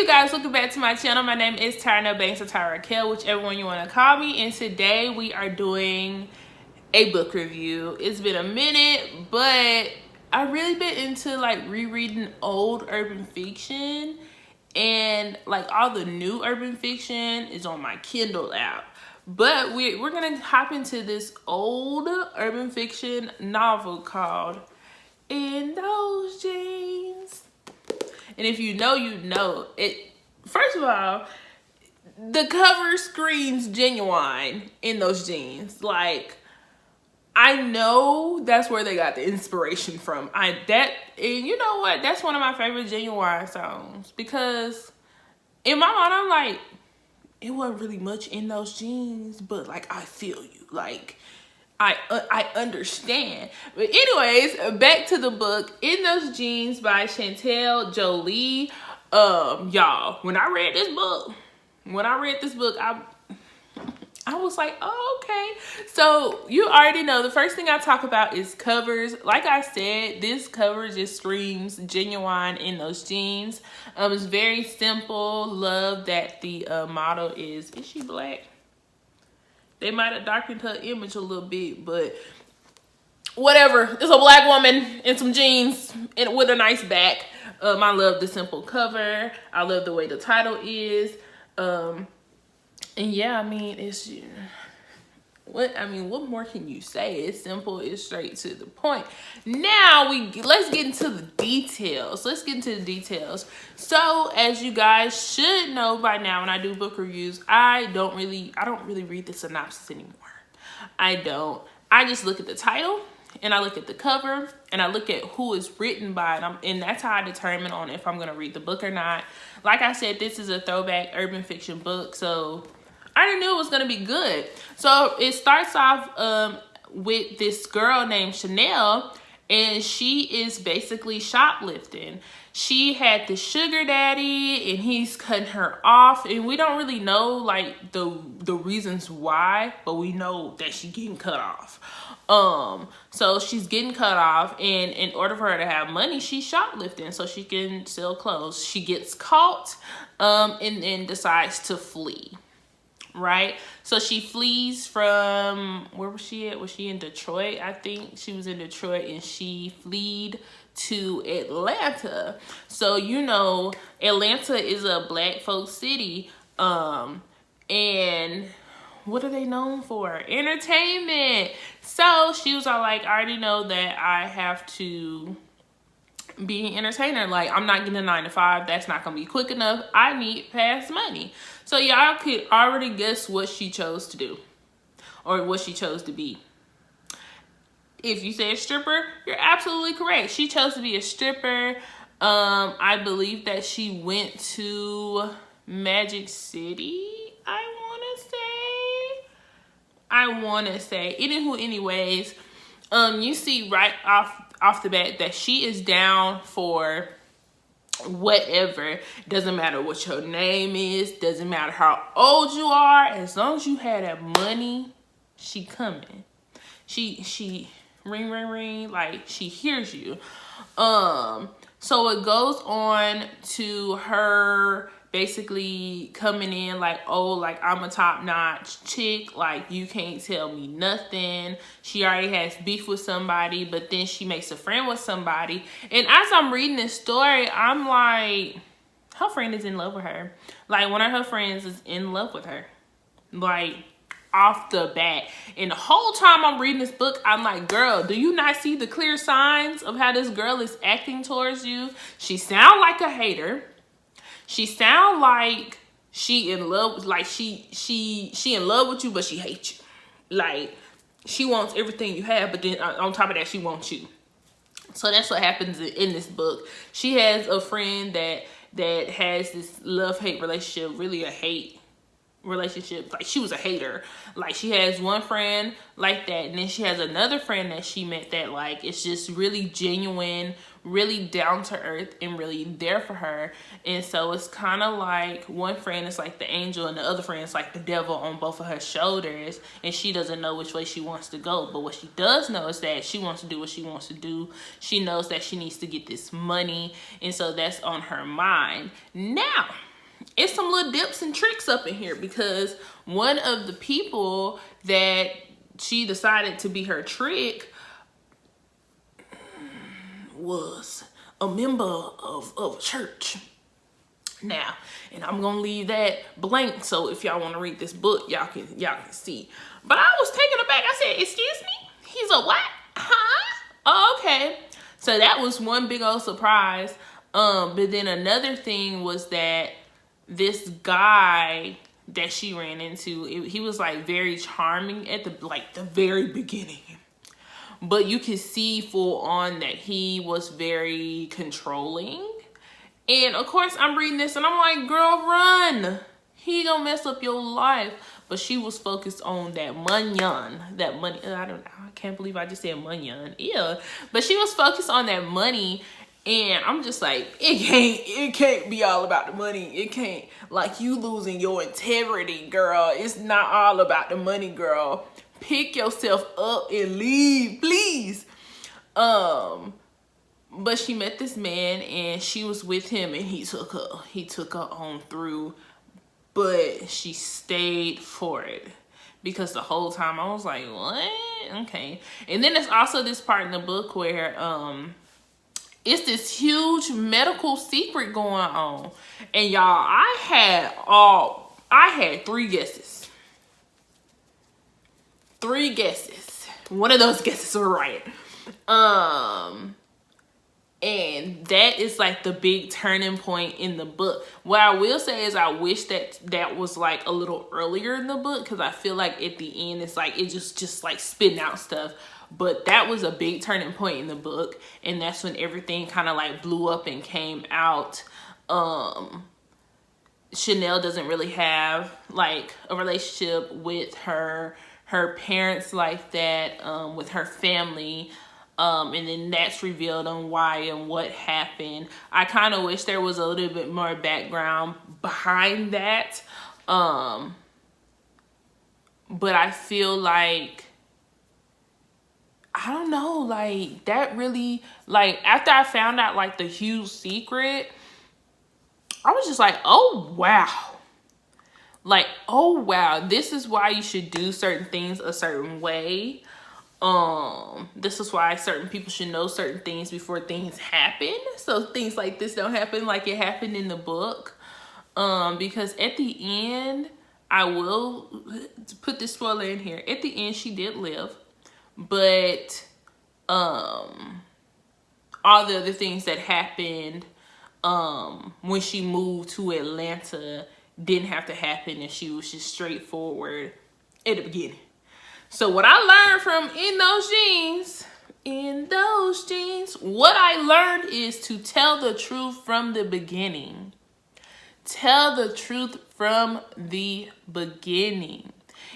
guys, welcome back to my channel. My name is tyranobanks or Tyrakel, whichever one you want to call me. And today we are doing a book review. It's been a minute, but I've really been into like rereading old urban fiction, and like all the new urban fiction is on my Kindle app. But we're gonna hop into this old urban fiction novel called In Those Jeans. And if you know, you know it. First of all, the cover screams genuine In Those Jeans. Like, I know that's where they got the inspiration from. And you know what? That's one of my favorite Genuine songs, because in my mind, I'm like, it wasn't really much in those jeans, but like, I feel you. Like, I understand. But anyways, back to the book, In Those Jeans by Chantel, Jolie. Y'all, when I read this book, I was like, oh, okay. So you already know the first thing I talk about is covers. Like I said, this cover just screams genuine In Those Jeans. It's very simple. Love that the model is she black? They might have darkened her image a little bit, but whatever. It's a black woman in some jeans and with a nice back. I love the simple cover. I love the way the title is. And yeah, I mean, what more can you say? It's simple, it's straight to the point. Now let's get into the details. So as you guys should know by now, when I do book reviews, I don't really read the synopsis anymore. I just look at the title, and I look at the cover, and I look at who is written by it, and that's how I determine on if I'm gonna read the book or not. Like I said, this is a throwback urban fiction book, so I already knew it was gonna be good. So it starts off with this girl named Chanel, and she is basically shoplifting. She had the sugar daddy, and he's cutting her off, and we don't really know like the reasons why, but we know that she's getting cut off. So she's getting cut off, and in order for her to have money, she's shoplifting so she can sell clothes. She gets caught, and then decides to flee. Right? So she flees from, where was she at? Was she in Detroit? I think she was in Detroit, and she fled to Atlanta. So, you know, Atlanta is a black folk city. And what are they known for? Entertainment. So she was all like, I already know that I have to be an entertainer. Like, I'm not getting a 9 to 5. That's not gonna be quick enough. I need fast money. So y'all could already guess what she chose to do, or what she chose to be. If you say a stripper, you're absolutely correct. She chose to be a stripper. I believe that she went to Magic City, I wanna say. Anywho, anyways, you see right off the bat that she is down for whatever. Doesn't matter what your name is, doesn't matter how old you are, as long as you have that money, she coming. She ring ring ring, like she hears you. So it goes on to her basically coming in like, oh, like I'm a top-notch chick, like you can't tell me nothing. She already has beef with somebody, but then she makes a friend with somebody. And as I'm reading this story, I'm like, her friend is in love with her. Like, one of her friends is in love with her. Like, off the bat. And the whole time I'm reading this book, I'm like, girl, do you not see the clear signs of how this girl is acting towards you? She sounds like a hater. She sound like she in love, like she in love with you, but she hates you. Like, she wants everything you have, but then on top of that, she wants you. So that's what happens in this book. She has a friend that has this love-hate relationship, really a hate relationship. Like, she was a hater. Like, she has one friend like that, and then she has another friend that she met that like it's just really genuine, really down to earth, and really there for her. And so it's kind of like one friend is like the angel, and the other friend is like the devil on both of her shoulders, and she doesn't know which way she wants to go. But what she does know is that she wants to do what she wants to do. She knows that she needs to get this money, and so that's on her mind. Now, it's some little dips and tricks up in here, because one of the people that she decided to be her trick was a member of a church. Now, and I'm gonna leave that blank, so if y'all want to read this book, y'all can see. But I was taken aback. I said, "Excuse me? He's a what? Huh? Oh, okay." So that was one big old surprise. But then another thing was that this guy that she ran into, he was like very charming at the very beginning. But you could see full on that he was very controlling. And of course I'm reading this and I'm like, girl, run. He gonna mess up your life. But she was focused on that money. I can't believe I just said money. Yeah. But she was focused on that money. And I'm just like, it can't be all about the money. It can't. Like, you losing your integrity, girl. It's not all about the money, girl. Pick yourself up and leave, please. But she met this man and she was with him and he took her on through, but she stayed for it. Because the whole time I was like, what? Okay. And then there's also this part in the book where it's this huge medical secret going on. And y'all, I had 3 guesses. 3 guesses. One of those guesses were right. And that is like the big turning point in the book. What I will say is I wish that was like a little earlier in the book, because I feel like at the end it's like it just like spitting out stuff. But that was a big turning point in the book, and that's when everything kind of like blew up and came out. Chanel doesn't really have like a relationship with her parents like that, with her family. And then that's revealed on why and what happened. I kind of wish there was a little bit more background behind that. But I feel like, I don't know, like that really, like after I found out like the huge secret, I was just like, oh wow. Like, oh wow, this is why you should do certain things a certain way. This is why certain people should know certain things before things happen, so things like this don't happen like it happened in the book. Because at the end, I will put this spoiler in here, at the end she did live, but all the other things that happened when she moved to Atlanta didn't have to happen, and she was just straightforward at the beginning. So what I learned from In Those Jeans, what I learned is to tell the truth from the beginning. Tell the truth from the beginning.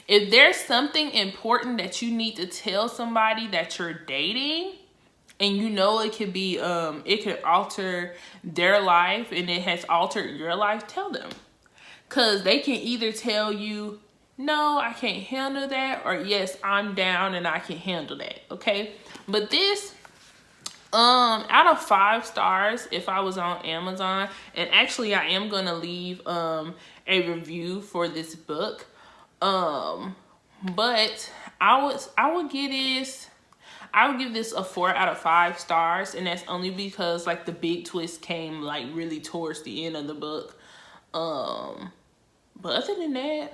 If there's something important that you need to tell somebody that you're dating, and you know it could be, it could alter their life and it has altered your life, tell them. Because they can either tell you, no, I can't handle that, or yes, I'm down and I can handle that, okay? But this, out of 5 stars, if I was on Amazon, and actually I am gonna leave a review for this book, but I would give this a 4 out of 5 stars, and that's only because like the big twist came like really towards the end of the book. But other than that,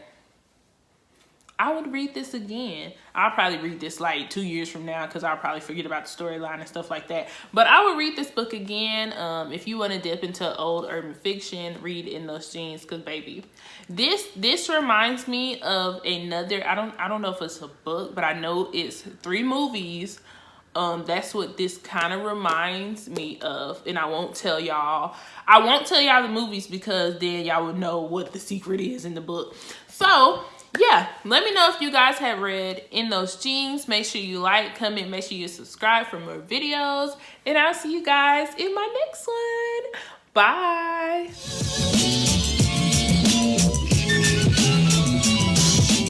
I would read this again. I'll probably read this like 2 years from now, because I'll probably forget about the storyline and stuff like that. But I would read this book again. If you want to dip into old urban fiction, read In Those Jeans, because baby, this reminds me of another, I don't know if it's a book, but I know it's 3 movies. That's what this kind of reminds me of, and I won't tell y'all the movies, because then y'all would know what the secret is in the book. So yeah, let me know if you guys have read In Those Jeans. Make sure you like, comment, make sure you subscribe for more videos, and I'll see you guys in my next one. Bye.